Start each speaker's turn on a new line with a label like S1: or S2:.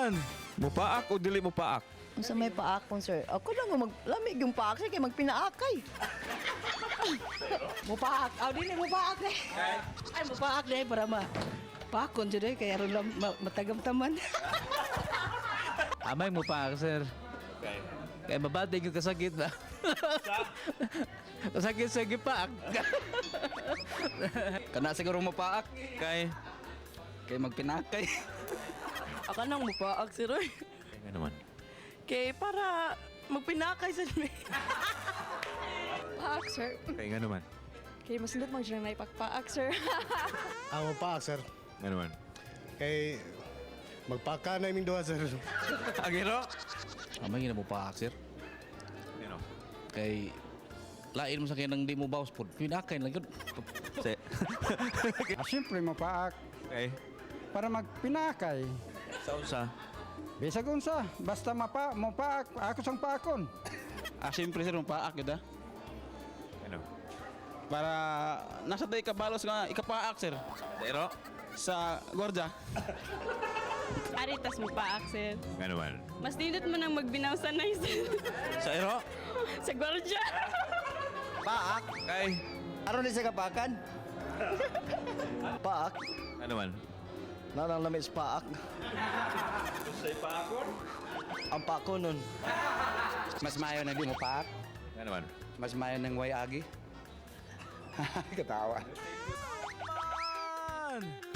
S1: man. Mupaak o dili mupaak?
S2: Kung sa may paakon, sir. Ako lang ang maglamig yung paak, sir, kaya magpinaakay. Mupaak. Aw, din mupaak eh. Ay, mupaak na para paakon, sir, kaya rin lang matagamtaman.
S3: Amay mo pa, sir.
S1: Okay.
S3: Kaya mabating yung kasakit na. Kasakit sa gipaak.
S4: Kana siguro mapaak kay magpinakay.
S5: Ako nang mupaak, sir. Oy.
S1: Kaya naman.
S5: Kay para magpinakay sa dami. Paak, sir.
S1: Kaya naman.
S5: Kay mas nindot mo siya na ipagpaak, sir.
S6: Ako pa, sir.
S1: Kaya naman.
S6: Kay magpaka na iming duha, sir.
S1: Agiro?
S3: Amay mo pa, sir.
S1: Ano?
S3: Kay lain mo sa kinang di mo bawas po. Pinakain lang yun.
S7: Siyempre mapaak
S1: Okay.
S7: para magpinakay.
S1: Sa unsa?
S7: Bisag unsa, basta mapaak, ako sang paakon.
S4: Siyempre sir mapaak yun
S1: Ano?
S4: para nasa day kabalos nga ikapaak sir
S1: Pero?
S4: sa gwardiya.
S8: Aritas mo pa, Axel.
S1: Kaya naman.
S8: Mas nindot mo nang magbinaw sa nice.
S1: Sa ero?
S8: Sa gwardiya.
S2: Paak?
S1: Kay?
S2: Aron ni sa kapakan? Paak?
S1: Kaya naman.
S2: Nanang lamig sa paak.
S1: Sa ipaakon?
S2: Ang paako nun.
S4: Mas mayo na di mo paak,
S1: Kaya naman.
S4: mas mayo ng way agi. Katawa.
S1: Man!